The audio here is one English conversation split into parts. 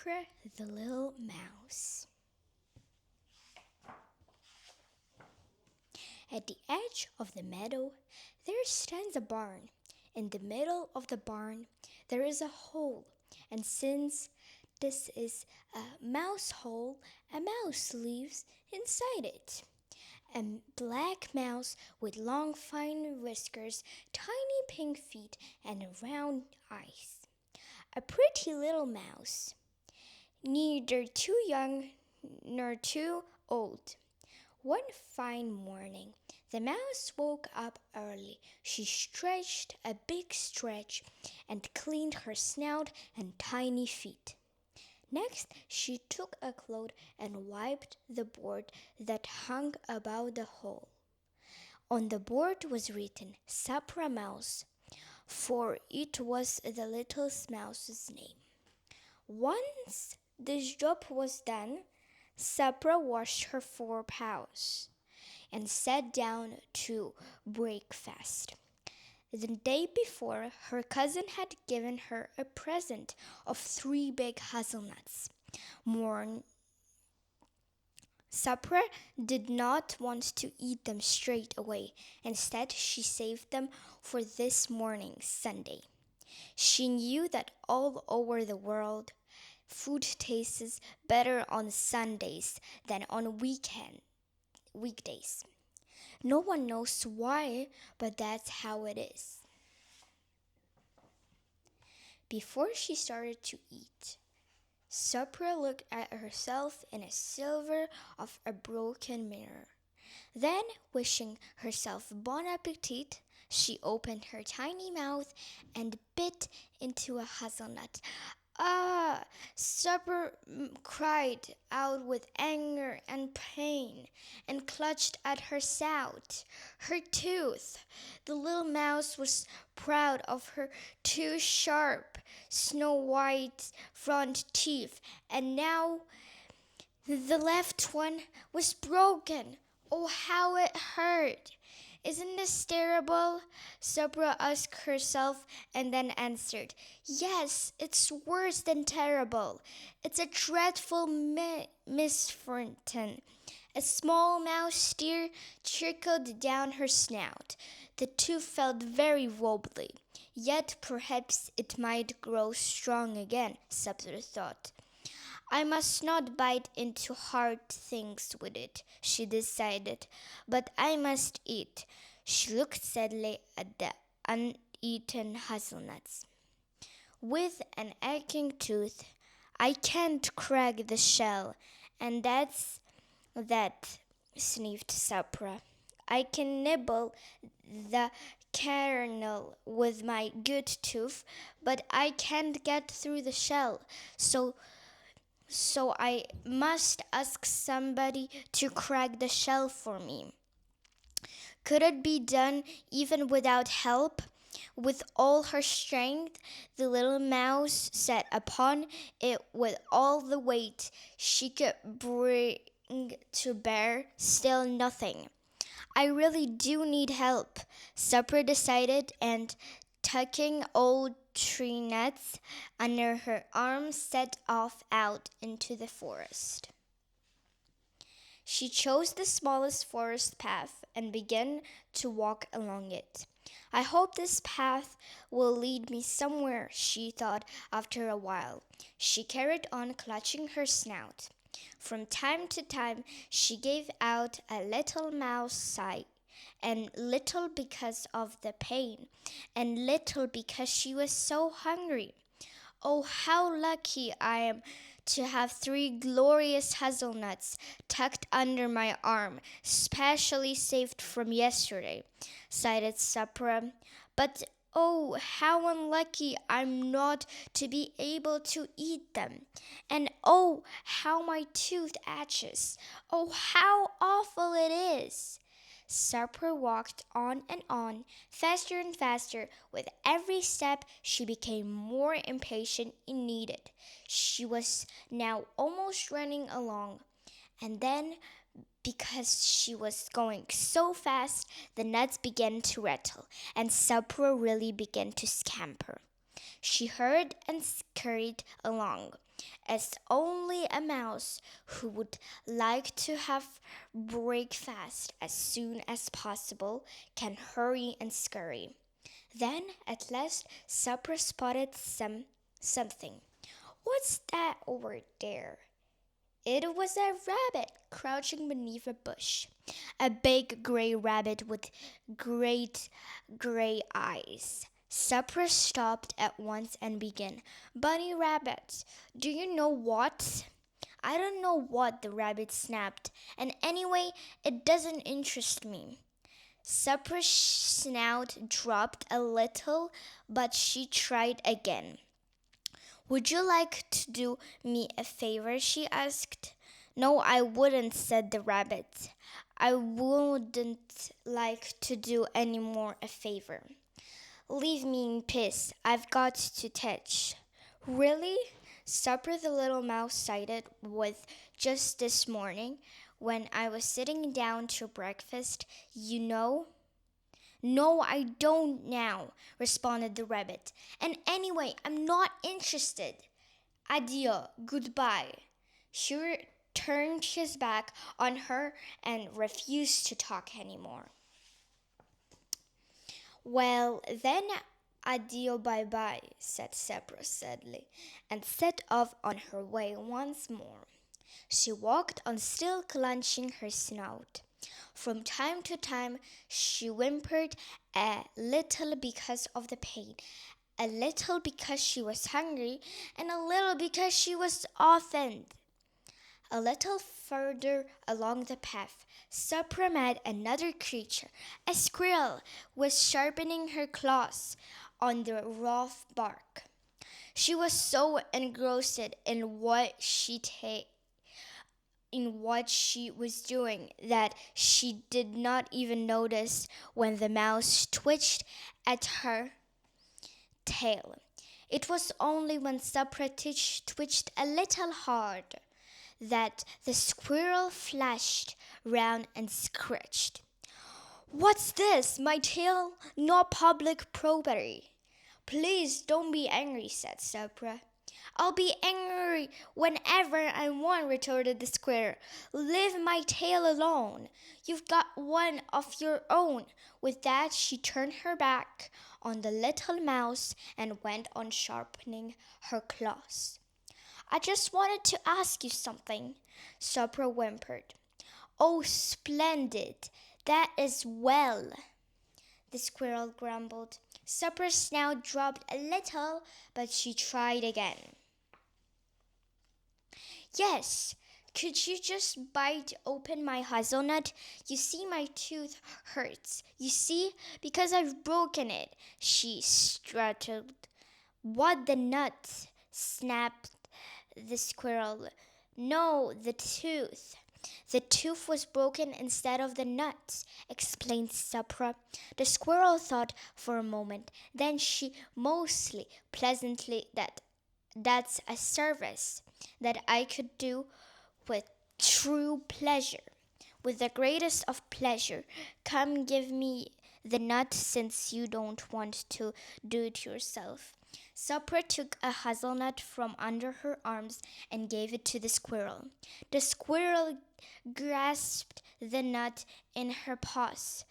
Sapra the Little Mouse. At the edge of the meadow, there stands a barn. In the middle of the barn, there is a hole, and since this is a mouse hole, a mouse lives inside it. A black mouse with long, fine whiskers, tiny pink feet, and round eyes. A pretty little mouse, neither too young nor too old. One fine morning, the mouse woke up early. She stretched a big stretch and cleaned her snout and tiny feet. Next, she took a cloth and wiped the board that hung above the hole. On the board was written Sapra Mouse, for it was the little mouse's name. Once this job was done, Sapra washed her forepaws and sat down to breakfast. The day before, her cousin had given her a present of 3 big hazelnuts. Sapra did not want to eat them straight away. Instead, she saved them for this morning, Sunday. She knew that all over the world, food tastes better on Sundays than on weekdays. No one knows why, but that's how it is. Before she started to eat, Sapra looked at herself in a silver of a broken mirror. Then, wishing herself bon appetit, she opened her tiny mouth and bit into a hazelnut. Ah! Sapra cried out with anger and pain and clutched at her snout, her tooth. The little mouse was proud of her 2 sharp, snow-white front teeth, and now the left one was broken. Oh, how it hurt! Isn't this terrible? Sapra asked herself and then answered, Yes, it's worse than terrible. It's a dreadful misfortune. A small mouse tear trickled down her snout. The tooth felt very wobbly. Yet perhaps it might grow strong again, Sapra thought. I must not bite into hard things with it, she decided, but I must eat. She looked sadly at the uneaten hazelnuts. With an aching tooth, I can't crack the shell, and that's that, sniffed Sapra. I can nibble the kernel with my good tooth, but I can't get through the shell, so I must ask somebody to crack the shell for me. Could it be done even without help? With all her strength, the little mouse sat upon it with all the weight she could bring to bear, still nothing. I really do need help, Sapra decided, and tucking old tree nuts under her arm set off out into the forest. She chose the smallest forest path and began to walk along it. I hope this path will lead me somewhere, she thought after a while. She carried on clutching her snout. From time to time she gave out a little mouse sigh, and little because of the pain, and little because she was so hungry. Oh, how lucky I am to have 3 glorious hazelnuts tucked under my arm, specially saved from yesterday, sighed Sapra. But oh, how unlucky I'm not to be able to eat them. And oh, how my tooth itches. Oh, how awful it is. Sapra walked on and on, faster and faster. With every step, she became more impatient and needed. She was now almost running along. And then, because she was going so fast, the nuts began to rattle, and Sapra really began to scamper. She heard and scurried along, as only a mouse who would like to have breakfast as soon as possible can hurry and scurry. Then, at last, Sapra spotted something. What's that over there? It was a rabbit crouching beneath a bush. A big gray rabbit with great gray eyes. Sapra stopped at once and began, "Bunny Rabbit, do you know what?" "I don't know what," the rabbit snapped, "and anyway, it doesn't interest me." Sapra's snout dropped a little, but she tried again. "Would you like to do me a favor?" she asked. "No, I wouldn't," said the rabbit. "I wouldn't like to do any more a favor. Leave me in peace. I've got to teach." "Really?" Supper the little mouse sided with. "Just this morning, when I was sitting down to breakfast, you know." "No, I don't now," responded the rabbit. "And anyway, I'm not interested. Adieu, goodbye." She turned his back on her and refused to talk anymore. "Well, then, adieu, bye-bye," said Sapra sadly, and set off on her way once more. She walked on, still clenching her snout. From time to time she whimpered, a little because of the pain, a little because she was hungry, and a little because she was offended. A little further along the path, Sapra met another creature. A squirrel was sharpening her claws on the rough bark. She was so engrossed in what she was doing that she did not even notice when the mouse twitched at her tail. It was only when Sapra twitched a little hard that the squirrel flashed round and screeched. "What's this? My tail? Not public property." "Please don't be angry," said Sapra. "I'll be angry whenever I want," retorted the squirrel. "Leave my tail alone. You've got one of your own." With that she turned her back on the little mouse and went on sharpening her claws. "I just wanted to ask you something," Sapra whimpered. "Oh, splendid. That is well," the squirrel grumbled. Sapra's snout dropped a little, but she tried again. "Yes, could you just bite open my hazelnut? You see, my tooth hurts. You see, because I've broken it," she stuttered. "What, the nut?" snapped the squirrel. "No, the tooth." "The tooth was broken instead of the nut," explained Sapra. The squirrel thought for a moment. Then she mostly pleasantly that's a service that I could do with true pleasure. With the greatest of pleasure. Come, give me the nut, since you don't want to do it yourself." Sapra took a hazelnut from under her arms and gave it to the squirrel. The squirrel grasped the nut in her paws,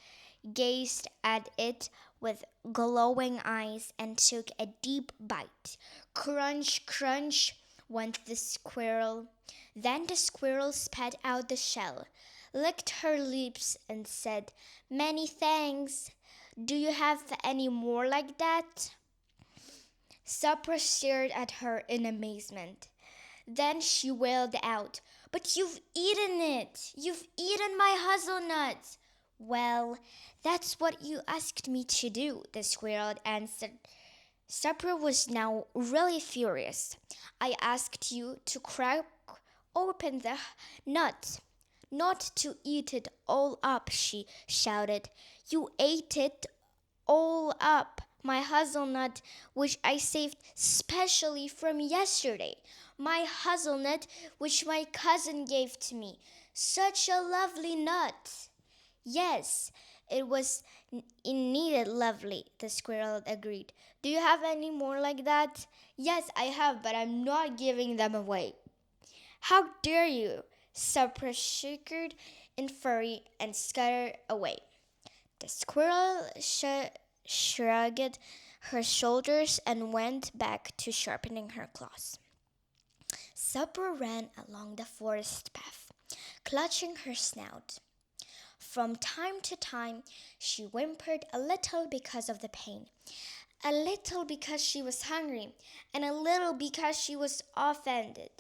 gazed at it with glowing eyes, and took a deep bite. Crunch, crunch went the squirrel. Then the squirrel spat out the shell, licked her lips, and said, "Many thanks. Do you have any more like that?" Sapra stared at her in amazement. Then she wailed out, "But you've eaten it! You've eaten my hazelnut!" "Well, that's what you asked me to do," the squirrel answered. Sapra was now really furious. "I asked you to crack open the nut, not to eat it all up," she shouted. "You ate it all up, my hazelnut, which I saved specially from yesterday. My hazelnut, which my cousin gave to me. Such a lovely nut." "Yes, it was Indeed, lovely, the squirrel agreed. Do you have any more like that? Yes, I have, but I'm not giving them away. How dare you? Sapra shivered in fury and scuttered away. The squirrel shrugged her shoulders and went back to sharpening her claws. Sapra ran along the forest path, clutching her snout. From time to time, she whimpered a little because of the pain, a little because she was hungry, and a little because she was offended.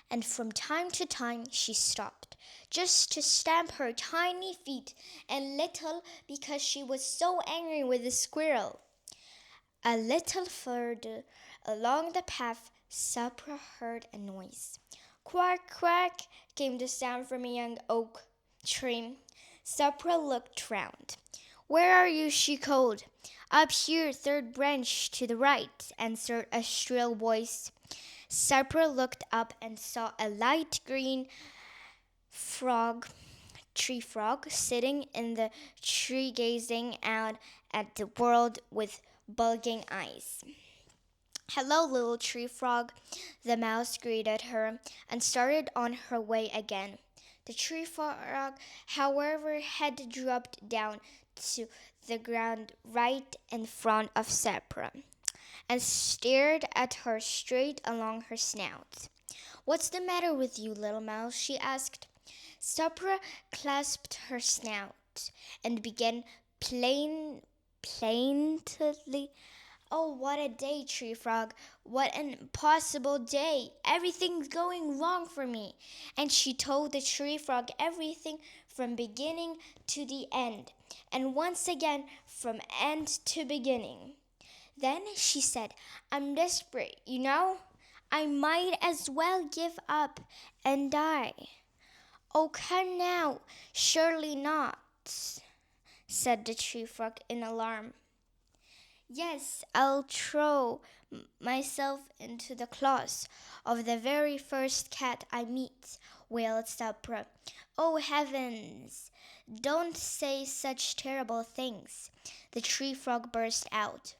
And from time to time, she stopped, just to stamp her tiny feet, and little because she was so angry with the squirrel. A little further along the path, Sapra heard a noise. Quack, quack, came the sound from a young oak tree. Sapra looked round. Where are you? She called. Up here, third branch to the right, answered a shrill voice. Sapra looked up and saw a light green tree frog, sitting in the tree gazing out at the world with bulging eyes. Hello, little tree frog, the mouse greeted her and started on her way again. The tree frog, however, had dropped down to the ground right in front of Sapra and stared at her straight along her snout. What's the matter with you, little mouse? She asked. Sapra clasped her snout and began plaintively. Oh, what a day, Tree Frog. What an impossible day. Everything's going wrong for me. And she told the Tree Frog everything from beginning to the end, and once again from end to beginning. Then she said, I'm desperate, you know. I might as well give up and die. Oh, come now. Surely not, said the Tree Frog in alarm. Yes, I'll throw myself into the claws of the very first cat I meet, wailed Sapra. Oh, heavens! Don't say such terrible things, the tree frog burst out.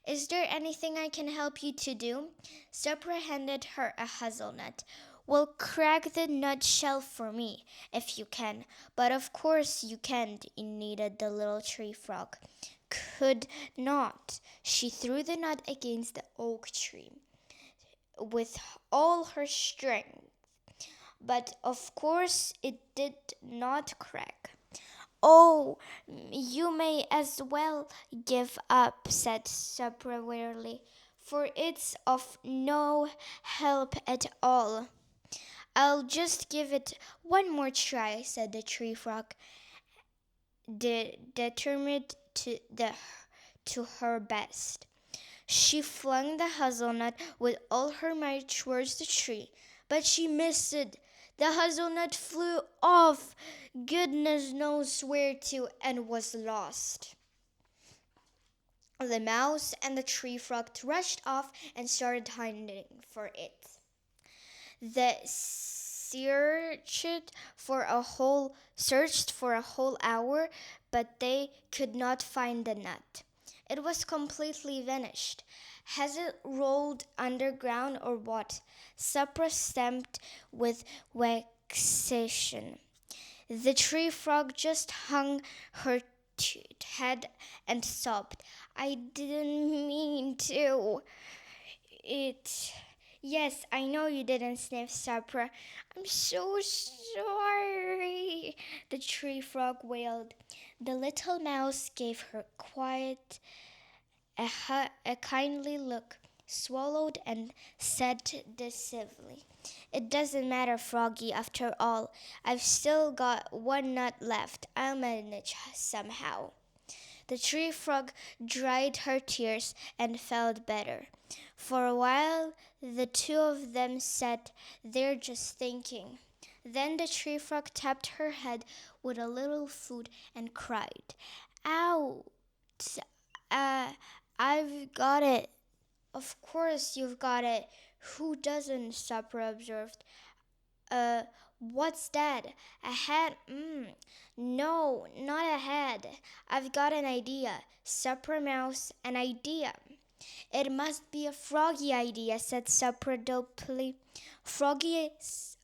Is there anything I can help you to do? Sapra handed her a hazelnut. Well, crack the nutshell for me, if you can. But of course you can't, needed the little tree frog. Could not. She threw the nut against the oak tree with all her strength, but of course it did not crack. Oh, you may as well give up, said Sapra wearily, for it's of no help at all. I'll just give it one more try, said the tree frog, determined to her best. She flung the hazelnut with all her might towards the tree, but she missed it. The hazelnut flew off, goodness knows where to, and was lost. The mouse and the tree frog rushed off and started hunting for it. They searched for a whole hour, but they could not find the nut. It was completely vanished. Has it rolled underground or what? Sapra stamped with vexation. The tree frog just hung her head and sobbed. I didn't mean to. It. Yes, I know you didn't, sniffed Sapra. I'm so sorry, the tree frog wailed. The little mouse gave her quite a kindly look, swallowed, and said decisively, It doesn't matter, Froggy, after all. I've still got one nut left. I'll manage somehow. The tree frog dried her tears and felt better. For a while, the two of them sat there just thinking. Then the tree frog tapped her head with a little foot and cried, Ow! Uh, I've got it. Of course you've got it. Who doesn't? Sapra observed. Uh, What's that? A head? No, not a head. I've got an idea. Sapra Mouse, an idea. It must be a froggy idea, said Sapra doubtfully. Froggy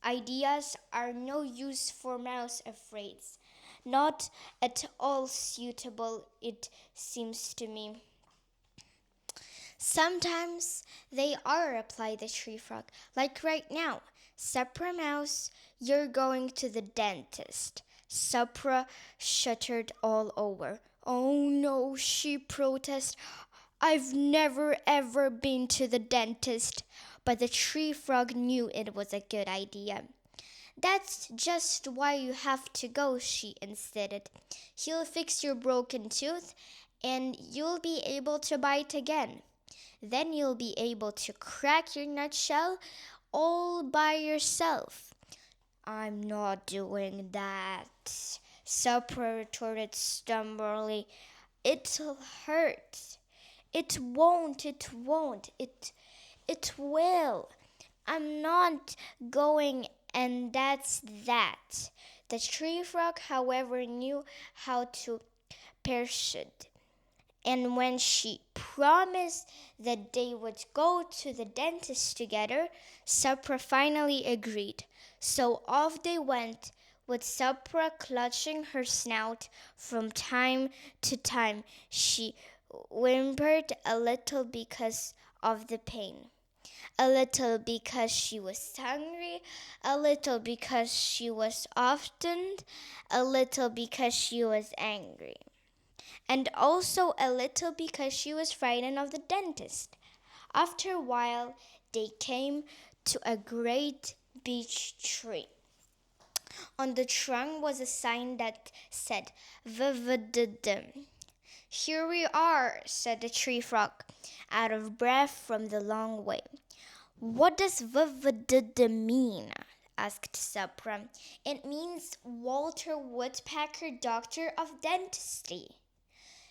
ideas are no use for mouse affraids. Not at all suitable, it seems to me. Sometimes they are, replied the tree frog, like right now. Sapra Mouse, you're going to the dentist. Sapra shuddered all over. Oh no, she protested. I've never ever been to the dentist. But the tree frog knew it was a good idea. That's just why you have to go, she insisted. He'll fix your broken tooth and you'll be able to bite again. Then you'll be able to crack your nutshell all by yourself. I'm not doing that, Sapra retorted stubbornly. It'll hurt. It won't. It will. I'm not going, and that's that. The tree frog, however, knew how to persuade. And when she promised that they would go to the dentist together, Sapra finally agreed. So off they went, with Sapra clutching her snout. From time to time she whimpered a little because of the pain. A little because she was hungry, a little because she was often, a little because she was angry, and also a little because she was frightened of the dentist. After a while, they came to a great beech tree. On the trunk was a sign that said, "V-v-d-d." "Here we are," said the tree frog, out of breath from the long way. "What does v-v-d-d mean?" asked Sapra. "It means Walter Woodpecker, Doctor of Dentistry."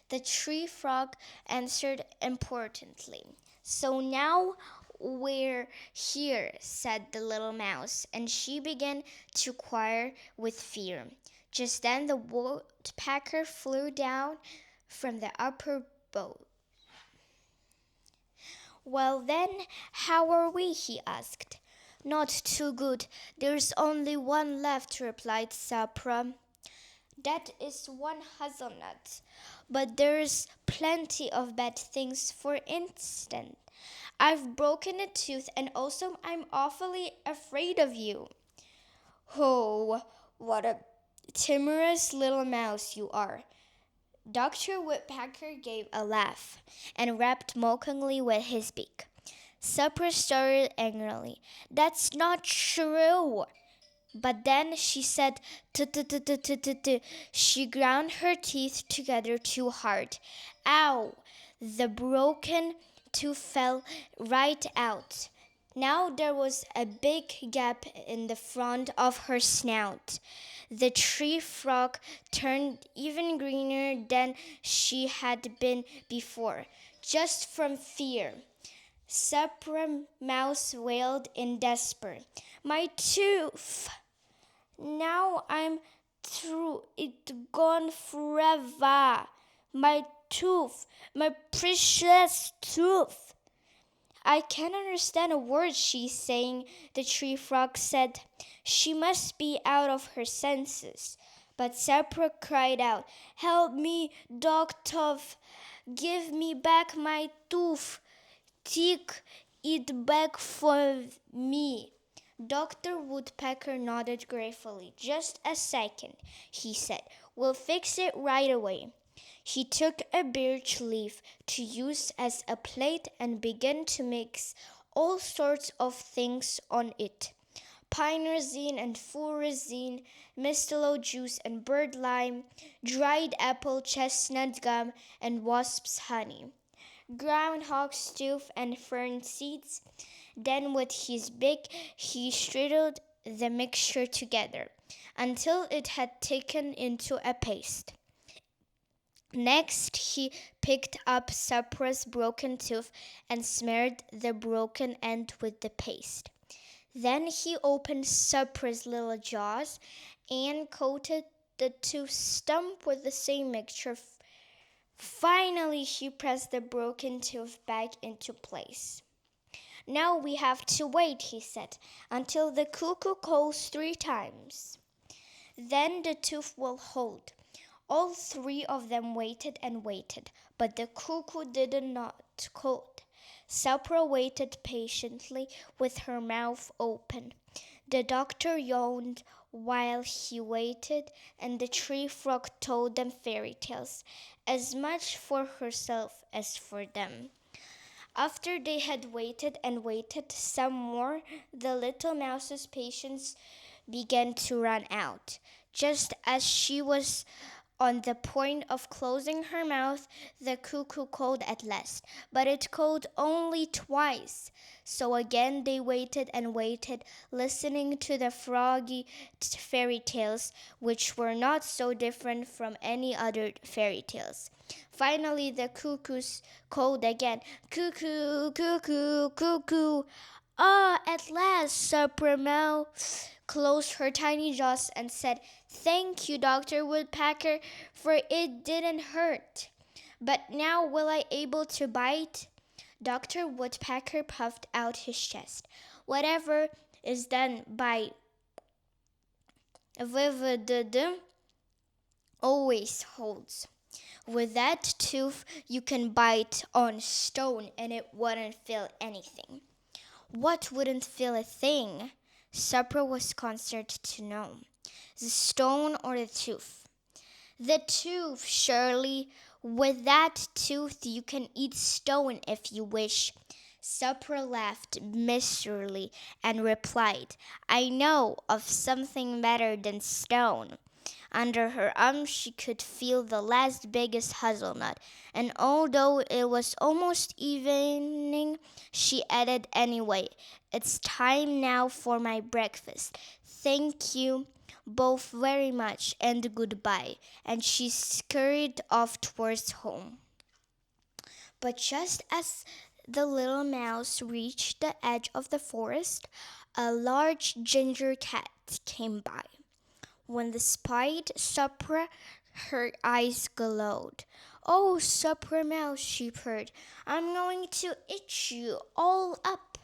The tree frog answered importantly. "So now we're here," said the little mouse, and she began to quiver with fear. Just then the woodpecker flew down from the upper bough. "Well then, how are we?" he asked. "Not too good. There's only one left," replied Sapra. "That is one hazelnut. But there's plenty of bad things. For instance, I've broken a tooth, and also I'm awfully afraid of you." "Oh, what a timorous little mouse you are." Dr. Woodpecker gave a laugh and rapped mockingly with his beak. Sapra started angrily. "That's not true." But then she said, "Tut-tut-tut-tut-tut." She ground her teeth together too hard. Ow! The broken tooth fell right out. Now there was a big gap in the front of her snout. The tree frog turned even greener than she had been before, just from fear. Sapra Mouse wailed in despair. "My tooth! Now I'm through it, gone forever. My tooth, my precious tooth." "I can't understand a word she's saying," the tree frog said. "She must be out of her senses." But Sapra cried out, "Help me, doctor! Give me back my tooth! Take it back for me." Dr. Woodpecker nodded gratefully. "Just a second," he said. "We'll fix it right away." He took a birch leaf to use as a plate and began to mix all sorts of things on it. Pine resin and fir resin, mistletoe juice and bird lime, dried apple, chestnut gum, and wasp's honey, groundhog's tooth and fern seeds. Then with his beak he straddled the mixture together until it had thickened into a paste. Next he picked up Sapra's broken tooth and smeared the broken end with the paste. Then he opened Sapra's little jaws and coated the tooth stump with the same mixture. Finally, he pressed the broken tooth back into place. Now we have to wait, he said, until the cuckoo calls 3 times. Then the tooth will hold. All 3 of them waited and waited, but the cuckoo did not call. Sapra waited patiently with her mouth open. The doctor yawned while he waited, and the tree frog told them fairy tales, as much for herself as for them. After they had waited and waited some more, the little mouse's patience began to run out. Just as she was on the point of closing her mouth, the cuckoo called at last, but it called only twice. So again they waited and waited, listening to the froggy fairy tales, which were not so different from any other fairy tales. Finally the cuckoos called again, cuckoo, cuckoo, cuckoo. Ah, at last, Sapra closed her tiny jaws and said, "Thank you, Dr. Woodpecker, for it didn't hurt. But now will I able to bite?" Dr. Woodpecker puffed out his chest. "Whatever is done by Vividum always holds. With that tooth you can bite on stone and it wouldn't feel anything." "What wouldn't feel a thing?" Sapra was concerned to know. "The stone or the tooth?" "The tooth, surely. With that tooth you can eat stone if you wish." Sapra laughed miserably and replied, "I know of something better than stone." Under her arm she could feel the last biggest hazelnut, and although it was almost evening, she added anyway, "It's time now for my breakfast. Thank you both very much, and goodbye." And she scurried off towards home. But just as the little mouse reached the edge of the forest, a large ginger cat came by. When they spied Sapra, her eyes glowed. "Oh, Sapra Mouse," she purred, "I'm going to eat you all up."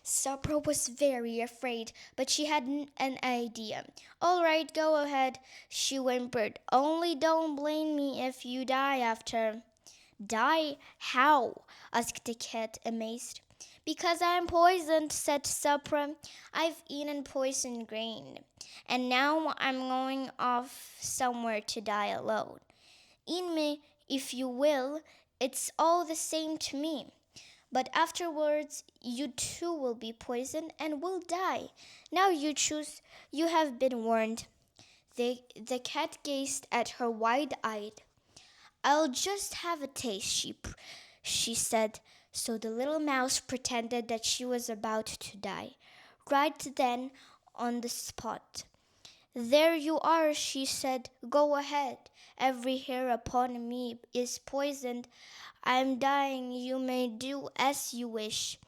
Sapra was very afraid, but she had an idea. "All right, go ahead," she whimpered. "Only don't blame me if you die after." "Die? How?" asked the cat, amazed. "Because I'm poisoned," said Sapra. "I've eaten poisoned grain, and now I'm going off somewhere to die alone. Eat me if you will, it's all the same to me. But afterwards you too will be poisoned and will die. Now you choose. You have been warned." The cat gazed at her wide-eyed. "I'll just have a taste," she said. So the little mouse pretended that she was about to die. Right then, on the spot. "There you are," she said. "Go ahead. Every hair upon me is poisoned. I'm dying. You may do as you wish.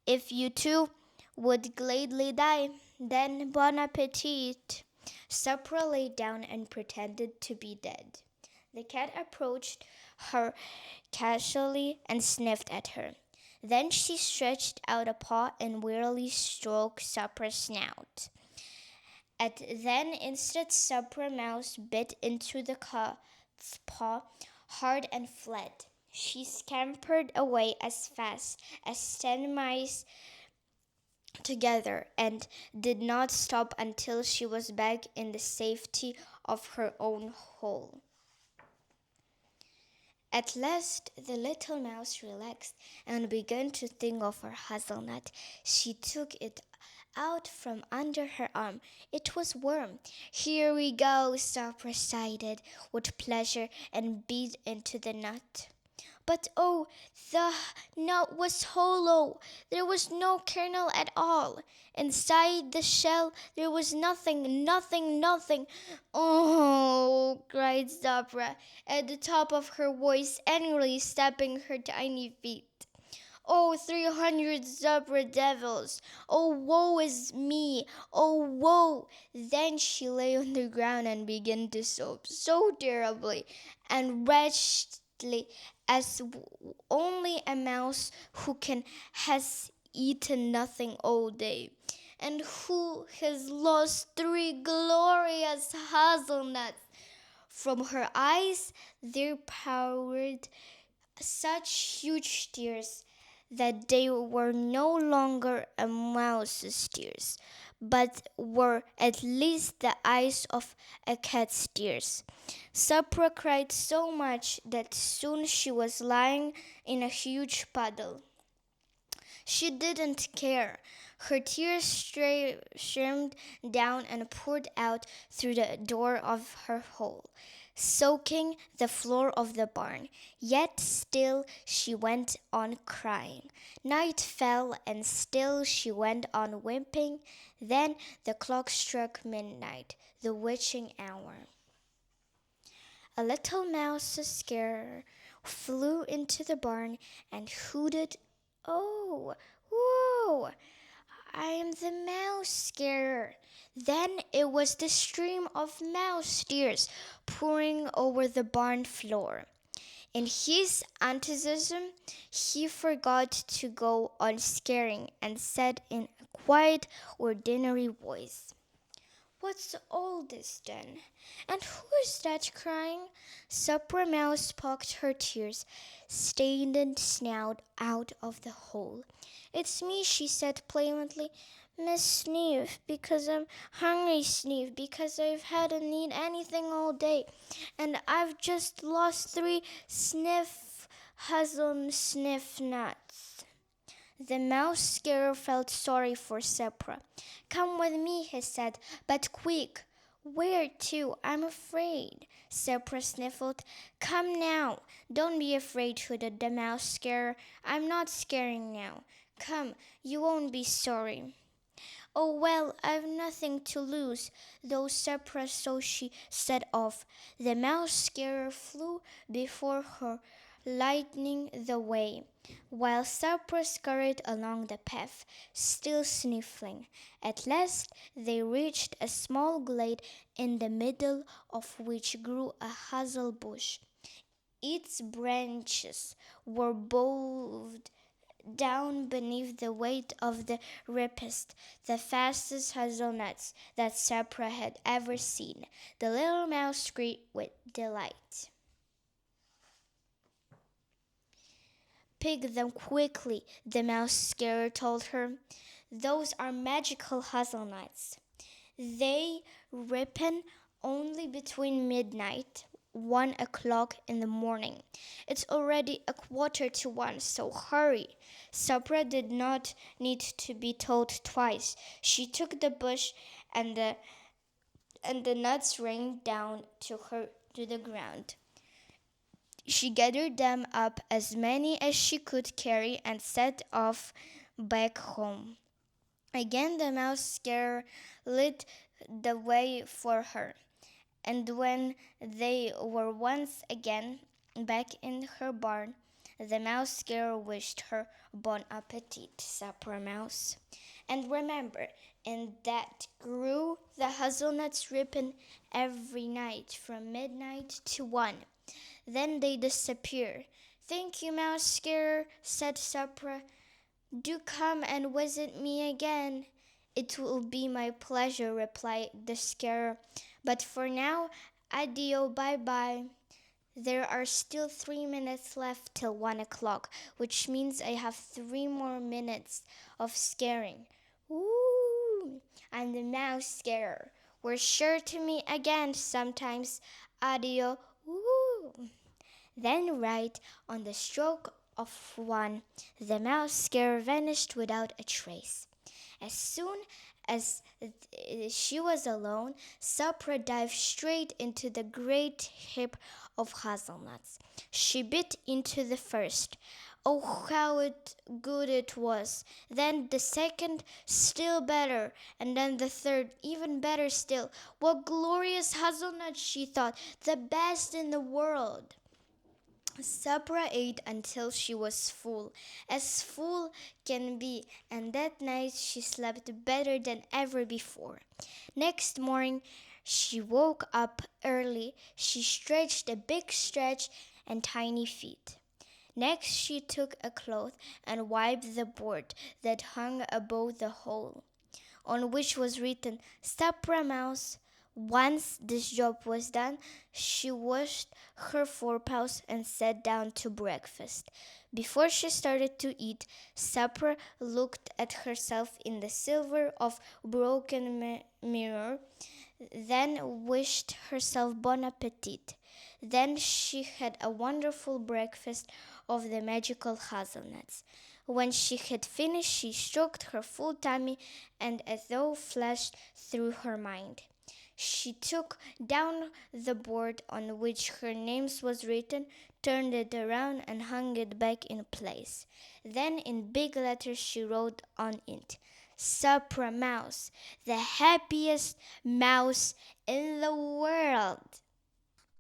If you too would gladly die, then bon appetit." Sapra lay down and pretended to be dead. The cat approached her casually and sniffed at her. Then she stretched out a paw and wearily stroked Sapra's snout. At then instant Sapra Mouse bit into the cat's paw hard and fled. She scampered away as fast as 10 mice together and did not stop until she was back in the safety of her own hole. At last the little mouse relaxed and began to think of her hazelnut. She took it out from under her arm. It was warm. "Here we go," Sapra sighed with pleasure and bit into the nut. But oh, the nut was hollow. There was no kernel at all. Inside the shell there was nothing, nothing, nothing. "Oh," cried Sapra at the top of her voice, angrily stamping her tiny feet. Oh, 300 zebra devils! Oh, woe is me! Oh, woe! Then she lay on the ground and began to sob so terribly and wretchedly as only a mouse who can has eaten nothing all day, and who has lost three glorious hazelnuts. From her eyes there poured such huge tears that they were no longer a mouse's tears, but were at least the eyes of a cat's tears. Sapra cried so much that soon she was lying in a huge puddle. She didn't care. Her tears streamed down and poured out through the door of her hole, soaking the floor of the barn. Yet still she went on crying. Night fell, and still she went on weeping. Then the clock struck midnight, the witching hour. A little mouse scarer flew into the barn and hooted, "Oh, whoa! I am the mouse scarer." Then it was the stream of mouse tears pouring over the barn floor. In his enthusiasm, he forgot to go on scaring and said in a quiet, ordinary voice, "What's all this then? And who is that crying?" Sapra Mouse poked her tears-stained snout out of the hole. "It's me," she said plaintively. "Miss Sneeve, because I'm hungry, Sneeve, because I've hadn't eaten anything all day, and I've just lost three sniff hazel sniff nuts." The mouse scarer felt sorry for Sapra. "Come with me," he said, "but quick." "Where to? I'm afraid." Sapra sniffled. "Come now." "Don't be afraid," hooted the mouse scarer. "I'm not scaring now. Come, you won't be sorry." "Oh, well, I've nothing to lose," though Sapra, so she set off. The mouse scarer flew before her, lighting the way, while Sapra scurried along the path, still sniffling. At last they reached a small glade in the middle of which grew a hazel bush. Its branches were bowed down beneath the weight of the rippest, the fastest hazelnuts that Sapra had ever seen. The little mouse screamed with delight. "Pick them quickly," the mouse scarer told her. "Those are magical hazelnuts. They ripen only between midnight, 1 o'clock in the morning. It's already 1:15, so hurry." Sapra did not need to be told twice. She took the bush, and the nuts rained down to the ground. She gathered them up, as many as she could carry, and set off back home. Again the mouse scarer lit the way for her, and when they were once again back in her barn, the mouse scarer wished her bon appetit, Sapra Mouse. "And remember, in that grew the hazelnuts ripen every night from midnight to 1. Then they disappear." "Thank you, mouse scarer," said Sapra. "Do come and visit me again." "It will be my pleasure," replied the scarer. "But for now, addio, bye-bye. There are still 3 minutes left till 1 o'clock, which means I have 3 more minutes of scaring." "Ooh, I'm the mouse scarer. We're sure to meet again sometimes. Addio." Ooh. Then right on the stroke of 1, the mouse scarer vanished without a trace. As soon as she was alone, Sapra dived straight into the great heap of hazelnuts. She bit into the first. Oh, how good it was! Then the second, still better, and then the third, even better still. What glorious hazelnuts, she thought, the best in the world. Sapra ate until she was full, as full can be, and that night she slept better than ever before. Next morning, she woke up early. She stretched a big stretch and tiny feet. Next, she took a cloth and wiped the board that hung above the hole, on which was written Sapra Mouse. Once this job was done, she washed her forepaws and sat down to breakfast. Before she started to eat, Sapra looked at herself in the silver of broken mirror, then wished herself bon appetit. Then she had a wonderful breakfast of the magical hazelnuts. When she had finished, she stroked her full tummy, and a thought flashed through her mind. She took down the board on which her name was written, turned it around, and hung it back in place. Then, in big letters, she wrote on it, Sapra Mouse, the happiest mouse in the world.